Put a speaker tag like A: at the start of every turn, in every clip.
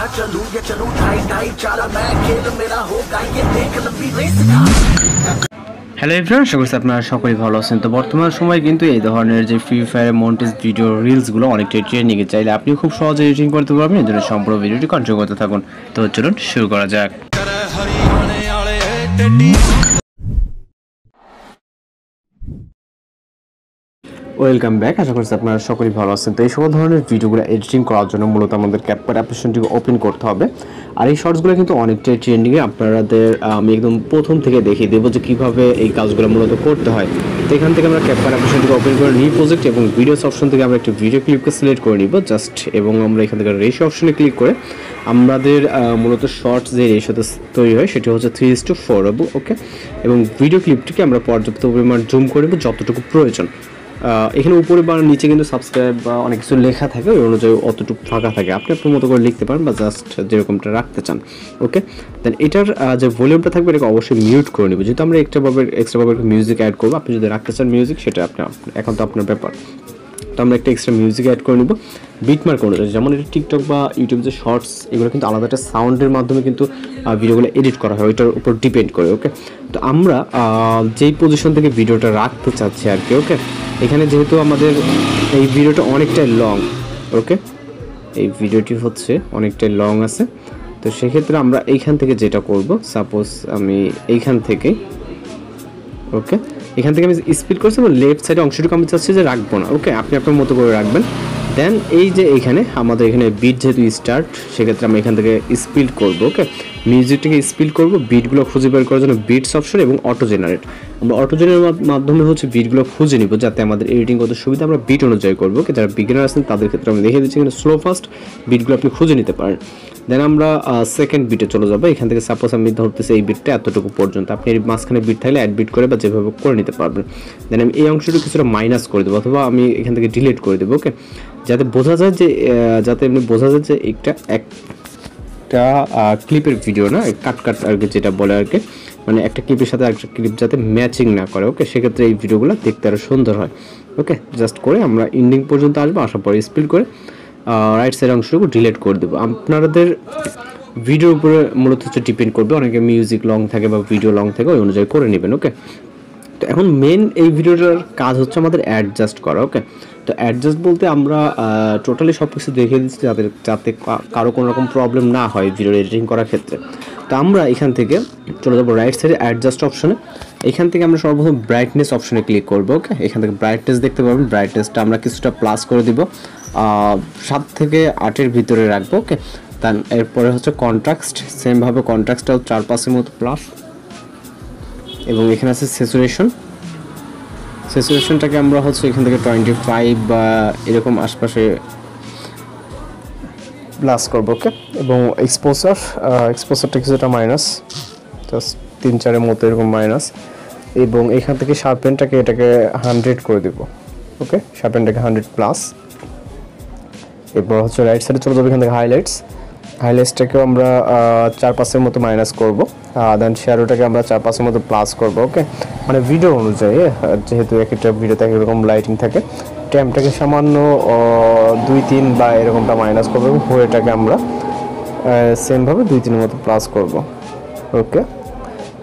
A: चलूं या चलूं ढाई ढाई चारा मैं खेल मेरा होगा ये देख लंबी रेस का।
B: হ্যালো এভরিওয়ান, আশা করছি আপনারা সকলেই ভালো আছেন। তো বর্তমান সময়ে কিন্তু এই ধরনের যে ফ্রি ফায়ার মন্টেজ ভিডিও রিলসগুলো অনেকটাই ট্রেন্ডিংয়ে, চাইলে আপনি খুব সহজে এডিটিং করতে পারবেন। এর জন্য সম্পূর্ণ ভিডিওটি কন্টিনিউ করতে থাকুন। তো চলুন শুরু করা যাক। ওয়েলকাম ব্যাক, আশা করছি আপনারা সকলেই ভালো আছেন। তো এই সকল ধরনের ভিডিওগুলো এডিটিং করার জন্য মূলত আমাদের ক্যাপকাট অ্যাপ্লিকেশনটিকে ওপেন করতে হবে। আর এই শর্টসগুলো কিন্তু অনেকটাই ট্রেন্ডিংয়ে, আপনাদের আমি একদম প্রথম থেকে দেখিয়ে দেবো যে কীভাবে এই কাজগুলো মূলত করতে হয়। তো এখান থেকে আমরা ক্যাপকাট অ্যাপ্লিকেশনটিকে ওপেন করে নিউ প্রজেক্ট এবং ভিডিওস অপশন থেকে আমরা একটি ভিডিও ক্লিপকে সিলেক্ট করে নিব জাস্ট, এবং আমরা এখান থেকে রেশিও অপশনে ক্লিক করে আমাদের মূলত শর্টস যে রেশিওতে তৈরি হয় সেটি হচ্ছে 3:4 হবে, ওকে। এবং ভিডিও ক্লিপটিকে আমরা পর্যাপ্ত পরিমাণ জুম করে নেব যতটুকু প্রয়োজন। এখানে উপরে বা নিচে কিন্তু সাবস্ক্রাইব বা অনেক কিছু লেখা থাকে, ওই অনুযায়ী অতটুকু ফাঁকা থাকে, আপনি আপনার মতো করে লিখতে পারেন বা জাস্ট যেরকমটা রাখতে চান, ওকে। দেন এটার যে ভলিউমটা থাকবে এটাকে অবশ্যই মিউট করে নেব, যেহেতু আমরা এক্সট্রাভাবে মিউজিক অ্যাড করবো। আপনি যদি রাখতে চান মিউজিক, সেটা এখন তো আপনার ব্যাপার। তো আমরা একটা এক্সট্রা মিউজিক অ্যাড করে নেব বিটমার্ক অনুযায়ী। যেমন এটা টিকটক বা ইউটিউব যে শর্টস, এগুলো কিন্তু আলাদা একটা সাউন্ডের মাধ্যমে কিন্তু ভিডিওগুলো এডিট করা হয়, ওইটার উপর ডিপেন্ড করে, ওকে। তো আমরা যেই পজিশন থেকে ভিডিওটা রাখতে চাচ্ছি আর কি, ওকে। এখানে যেহেতু আমাদের এই ভিডিওটা অনেকটাই লং, ওকে, এই ভিডিওটি হচ্ছে অনেকটাই লং আছে, তো সেক্ষেত্রে আমরা এইখান থেকে যেটা করব, সাপোজ আমি এইখান থেকে, ওকে, এখান থেকে আমি স্পিড করছি এবং লেফট সাইডে অংশটুকু আমি চাচ্ছি যে রাখবো না, ওকে। আপনি আপনার মতো করে রাখবেন। দেন এই যে এখানে আমাদের এখানে বিট যেহেতু স্টার্ট, সেক্ষেত্রে আমরা এখান থেকে স্পিড করবো, ওকে। মিউজিকটাকে স্পিড করবো, বিটগুলো খুঁজে বের করার জন্য বিটস অপশন এবং অটো জেনারেট। আমরা অটো জেনারেট মাধ্যমে হচ্ছে বিটগুলো খুঁজে নিব, যাতে আমাদের এডিটিং করতে সুবিধা। আমরা বিট অনুযায়ী করবো, ওকে। যারা বিগিনার আছেন তাদের ক্ষেত্রে আমি দেখিয়ে দিচ্ছি, এখানে স্লো ফাস্ট বিটগুলো আপনি খুঁজে নিতে পারেন। দেন আমরা সেকেন্ড বিটে চলে যাবো। এখান থেকে সাপোজ আমি ধরতেছি এই বিটটা এতটুকু পর্যন্ত, আপনি এর মাঝখানে বিট থাকলে অ্যাড বিট করে বা যেভাবে করে নিতে পারবেন। দেন আমি এই অংশটুকু কিছুটা মাইনাস করে দেবো, অথবা আমি এখান থেকে ডিলিট করে দেবো, ওকে। যাতে বোঝা যায় যে একটা ক্লিপের ভিডিও না, কাট আর কি যেটা বলে আর কি, মানে একটা ক্লিপের সাথে আরেকটা ক্লিপ যাতে ম্যাচিং না করে, ওকে। সেক্ষেত্রে এই ভিডিওগুলো দেখতে আরও সুন্দর হয়, ওকে। জাস্ট করে আমরা এন্ডিং পর্যন্ত আসবো, আসার পরে স্পিড করে রাইট সাইড অংশটুকু ডিলিট করে দেবো। আপনাদের ভিডিওর উপরে মূলত হচ্ছে ডিপেন্ড করবে, অনেকে মিউজিক লং থাকে বা ভিডিও লং থাকে, ওই অনুযায়ী করে নেবেন, ওকে। তো এখন মেন এই ভিডিওটার কাজ হচ্ছে আমাদের অ্যাডজাস্ট করা, ওকে। তো অ্যাডজাস্ট বলতে আমরা টোটালি সব কিছু দেখিয়ে দিচ্ছি যাতে কারো কোনো রকম প্রবলেম না হয় ভিডিও এডিটিং করার ক্ষেত্রে। তো আমরা এখান থেকে চলে যাবো রাইট সাইডে অ্যাডজাস্ট অপশনে। এখান থেকে আমরা সর্বপ্রথম ব্রাইটনেস অপশনে ক্লিক করবো, ওকে। এখান থেকে ব্রাইটনেস দেখতে পাবেন, ব্রাইটনেসটা আমরা কিছুটা প্লাস করে দিব, 7 থেকে 8-এর ভিতরে রাখবো, ওকে। দেন এরপরে হচ্ছে কন্ট্রাস্ট, সেমভাবে কন্ট্রাস্টটাও 4-5-এর মতো প্লাস, এবং এখানে আছে সেচুরেশনটাকে আমরা হচ্ছে এখান থেকে 25 বা এরকম আশপাশে প্লাস করবো, ওকে। এবং এক্সপোজারটা কিছুটা মাইনাস, জাস্ট 3-4-এর মতো এরকম মাইনাস। এবং এখান থেকে এটাকে 100 করে দেবো, ওকে। শার্পেনটাকে 100 প্লাস। এরপর হচ্ছে রাইট সাইডে চলে যাবো, এখান থেকে হাইলাইটসটাকেও আমরা 4-5-এর মতো মাইনাস করবো। দেন শ্যাডোটাকে আমরা 4-5-এর মতো প্লাস করবো, ওকে। মানে ভিডিও অনুযায়ী, যেহেতু একটা ভিডিওতে এরকম লাইটিং থাকে, ট্যাম্পটাকে সামান্য 2-3 বা এরকমটা মাইনাস করবো, এবং হোয়েটাকে আমরা সেমভাবে 2-3-এর মতো প্লাস করবো, ওকে।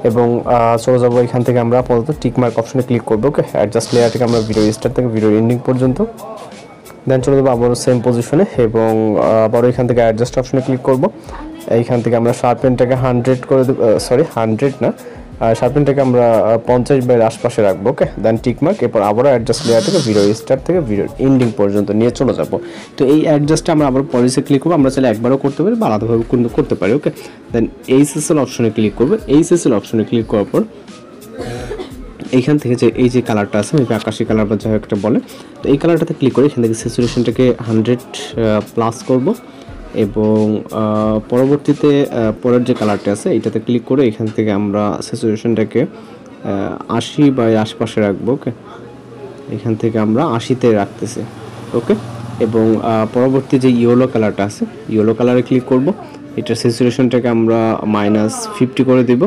B: এবং চলে যাবো এখান থেকে আমরা আপাতত টিকমার্ক অপশনে ক্লিক করবো, ওকে। অ্যাডজাস্ট লেয়ারটাকে আমরা ভিডিও স্টার্ট থেকে ভিডিও এন্ডিং পর্যন্ত। দেন চলে যাবো আবারও সেম পজিশনে, এবং আবারও এখান থেকে অ্যাডজাস্ট অপশনে ক্লিক করবো। এইখান থেকে আমরা শার্পেনটাকে 100 করে দেবো, 100 না, শার্পেনটাকে আমরা 50 আশপাশে রাখবো, ওকে। দেন টিকমার্ক। এরপর আবারও অ্যাডজাস্ট লেয়ার থেকে ভিডিও স্টার্ট থেকে ভিডিও এন্ডিং পর্যন্ত নিয়ে চলে যাবো। তো এই অ্যাডজাস্টটা আমরা আবার পলিসে ক্লিক করবো, আমরা চাইলে একবারও করতে পারি বা আলাদাভাবে করতে পারি, ওকে। দেন এইচএসএল অপশনে ক্লিক করবো। এইচএসএল অপশনে ক্লিক করার পর এইখান থেকে এই যে কালারটা আছে, আকাশি কালার বা যাই একটা বলে, তো এই কালারটাতে ক্লিক করে এখান থেকে স্যাচুরেশনটাকে 100 প্লাস করব, এবং পরবর্তীতে পরের যে কালারটা আছে এইটাতে ক্লিক করে এখান থেকে আমরা স্যাচুরেশনটাকে 80 বা আশপাশে রাখবো, ওকে। এখান থেকে আমরা 80-তে রাখতেছি, ওকে। এবং পরবর্তী যে ইয়েলো কালারটা আছে, ইয়েলো কালারে ক্লিক করব, এটার স্যাচুরেশনটাকে আমরা -50 করে দেব,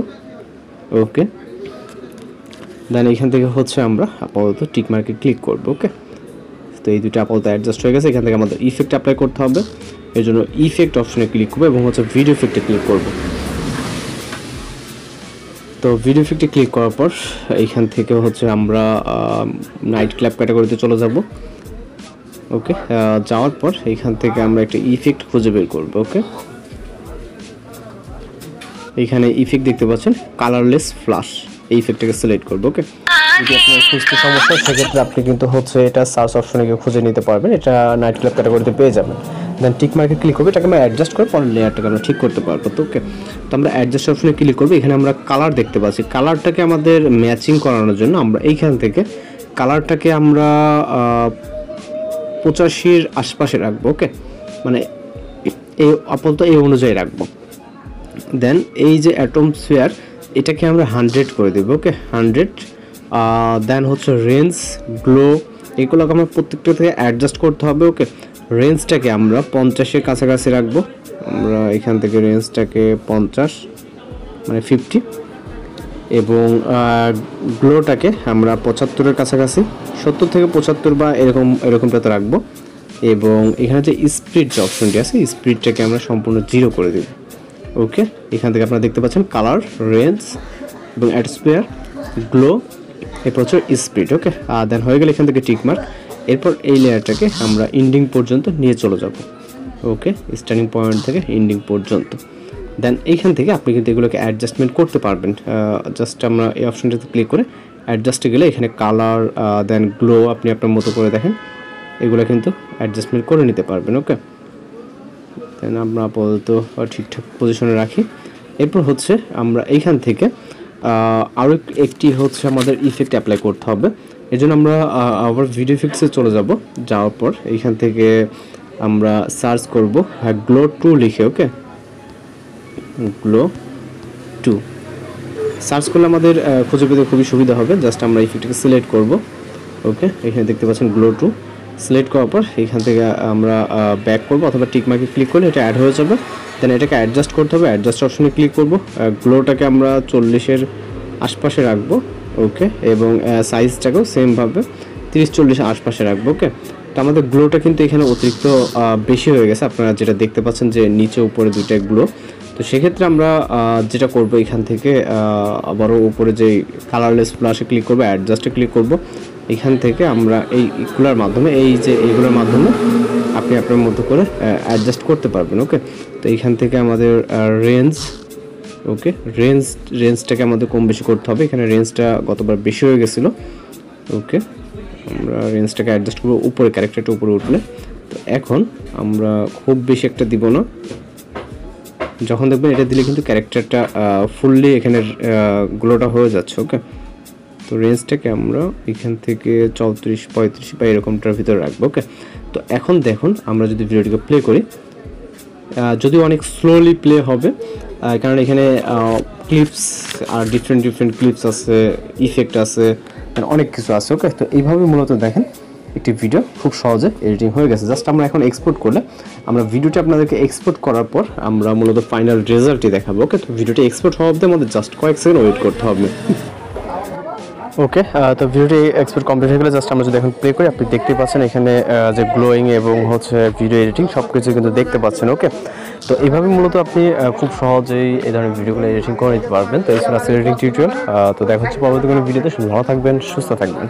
B: ওকে। দেন এখান থেকে হচ্ছে আমরা আপাতত টিক মার্কে ক্লিক করব, ওকে। তো এই দুটো আপাতত অ্যাডজাস্ট হয়ে গেছে। এখান থেকে আমাদের ইফেক্ট অ্যাপ্লাই করতে হবে, এর জন্য ইফেক্ট অপশনে ক্লিক করবো এবং হচ্ছে ভিডিও ইফেক্টে ক্লিক করব। তো ভিডিও ইফেক্টে ক্লিক করার পর এইখান থেকে হচ্ছে আমরা নাইট ক্লাব ক্যাটাগরিতে চলে যাব। ওকে, যাওয়ার পর এইখান থেকে আমরা একটা ইফেক্ট খুঁজে বের করব। ওকে, এইখানে ইফেক্ট দেখতে পাচ্ছেন কালারলেস ফ্ল্যাশ, এই ইফেক্টটাকে সিলেক্ট করব। ওকে, যদি আপনার খুঁজতে সমস্যা সেক্ষেত্রে আপনি কিন্তু হচ্ছে এটা সার্চ অপশনে গিয়ে খুঁজে নিতে পারবেন, এটা নাইট ক্লাব ক্যাটাগরিতে পেয়ে যাবেন। দেন টিক মার্কে ক্লিক করবে, এটাকে আমরা অ্যাডজাস্ট করে পরের লেয়ারটাকে আমরা ঠিক করতে পারবো। তো ওকে, তো আমরা অ্যাডজাস্ট অপশনে ক্লিক করবো, এখানে আমরা কালার দেখতে পাচ্ছি, কালারটাকে আমাদের ম্যাচিং করানোর জন্য আমরা এইখান থেকে কালারটাকে আমরা 85-র আশপাশে রাখবো। ওকে, মানে এই আপাতত এই অনুযায়ী রাখবো। দেন এই যে অ্যাটমস্ফিয়ার এটাকে আমরা 100 করে দেবো। ওকে, 100। দেন হচ্ছে রেঞ্জ, গ্লো, এগুলোকে আমরা প্রত্যেকটা থেকে অ্যাডজাস্ট করতে হবে। ওকে, রেঞ্জটাকে আমরা 50-এর কাছাকাছি রাখবো। আমরা এখান থেকে রেঞ্জটাকে 50 মানে 50 এবং গ্লোটাকে আমরা 75-এর কাছাকাছি, 70 থেকে 75 বা এরকমটাতে রাখবো। এবং এখানে যে স্পিড যে অপশনটি আছে, স্পিডটাকে আমরা সম্পূর্ণ 0 করে দেব। ওকে, এখান থেকে আপনারা দেখতে পাচ্ছেন কালার, রেঞ্জ এবং অ্যাটমস্ফিয়ার, গ্লো, এরপর হচ্ছে স্পিড। ওকে, দেন হয়ে গেলে এখান থেকে টিক মার্ক। এরপর এই লেয়ারটাকে আমরা এন্ডিং পর্যন্ত নিয়ে চলে যাব। ওকে, স্টার্টিং পয়েন্ট থেকে এন্ডিং পর্যন্ত। দেন এইখান থেকে আপনি কিন্তু এগুলোকে অ্যাডজাস্টমেন্ট করতে পারবেন। জাস্ট আমরা এই অপশনটাতে ক্লিক করে অ্যাডজাস্টে গেলে এখানে কালার, দেন গ্লো আপনি আপনার মতো করে দেখেন, এগুলো কিন্তু অ্যাডজাস্টমেন্ট করে নিতে পারবেন। ওকে, দেন আমরা আপাতত ঠিকঠাক পজিশনে রাখি। এরপর হচ্ছে আমরা এইখান থেকে আরও একটি হচ্ছে আমাদের ইফেক্ট অ্যাপ্লাই করতে হবে। এই জন্য আমরা আবার ভিডিও ইফেক্টসে চলে যাব। যাওয়ার পর এইখান থেকে আমরা সার্চ করব গ্লো 2 লিখে। ওকে, গ্লো 2 সার্চ করলে আমাদের খুঁজে পেতে খুবই সুবিধা হবে। জাস্ট আমরা ইফেক্টটাকে সিলেক্ট করব। ওকে, এখানে দেখতে পাচ্ছেন গ্লো 2 সিলেক্ট করার পর এখান থেকে আমরা ব্যাক করব অথবা টিক মার্কে ক্লিক করলে এটা অ্যাড হয়ে যাবে। দেন এটাকে অ্যাডজাস্ট করতে হবে, অ্যাডজাস্ট অপশনে ক্লিক করব, গ্লোটাকে আমরা 40-এর আশপাশে রাখবো। ওকে, এবং সাইজটাকেও সেমভাবে 30-40-এর আশপাশে রাখবো। ওকে, তো আমাদের গ্লোটা কিন্তু এখানে অতিরিক্ত বেশি হয়ে গেছে, আপনারা যেটা দেখতে পাচ্ছেন যে নিচে উপরে দুইটা গ্লো। তো সেক্ষেত্রে আমরা যেটা করব এখান থেকে আবারও উপরে যে কালারলেস ফ্ল্যাশে ক্লিক করব, অ্যাডজাস্টে ক্লিক করব। এখান থেকে আমরা এইগুলোর মাধ্যমে এইগুলোর মাধ্যমে আপনি আপনার মতো করে অ্যাডজাস্ট করতে পারবেন। ওকে, তো এইখান থেকে আমাদের রেঞ্জ, ওকে, রেঞ্জটাকে আমাদের কম বেশি করতে হবে। এখানে রেঞ্জটা গতবার বেশি হয়ে গেছিলো। ওকে, আমরা রেঞ্জটাকে অ্যাডজাস্ট করবো উপরে, ক্যারেক্টারটা উপরে উঠলে। তো এখন আমরা খুব বেশি একটা দিব না, যখন দেখবেন এটা দিলে কিন্তু ক্যারেক্টারটা ফুললি এখানে গ্লোটা হয়ে যাচ্ছে। ওকে, তো রেঞ্জটাকে আমরা এখান থেকে 34-35 বা এরকমটার ভিতরে রাখবো। ওকে, তো এখন দেখুন আমরা যদি ভিডিওটিকে প্লে করি, যদিও অনেক স্লোলি প্লে হবে, কারণ এখানে ক্লিপস আর ডিফারেন্ট ক্লিপস আছে, ইফেক্ট আছে, অনেক কিছু আছে। ওকে, তো এইভাবে মূলত দেখেন একটি ভিডিও খুব সহজে এডিটিং হয়ে গেছে। জাস্ট আমরা এখন এক্সপোর্ট করলে, আমরা ভিডিওটি আপনাদেরকে এক্সপোর্ট করার পর আমরা মূলত ফাইনাল রেজাল্টটি দেখাবো। ওকে, তো ভিডিওটি এক্সপোর্ট হওয়া অবধি আমাদের জাস্ট কয়েক সেকেন্ড ওয়েট করতে হবে। ওকে, তো ভিডিওটি এক্সপোর্ট কমপ্লিট হয়ে গেলে জাস্ট আমরা যদি এখন প্লে করি, আপনি দেখতেই পাচ্ছেন এখানে যে গ্লোয়িং এবং হচ্ছে ভিডিও এডিটিং সব কিছু কিন্তু দেখতে পাচ্ছেন। ওকে, তো এইভাবে মূলত আপনি খুব সহজেই এই ধরনের ভিডিওগুলো এডিটিং করে নিতে পারবেন। তো এই ছিল আজকের এডিটিং টিউটোরিয়াল। তো দেখা হচ্ছে পরবর্তী কোনো ভিডিওতে। ভালো থাকবেন, সুস্থ থাকবেন।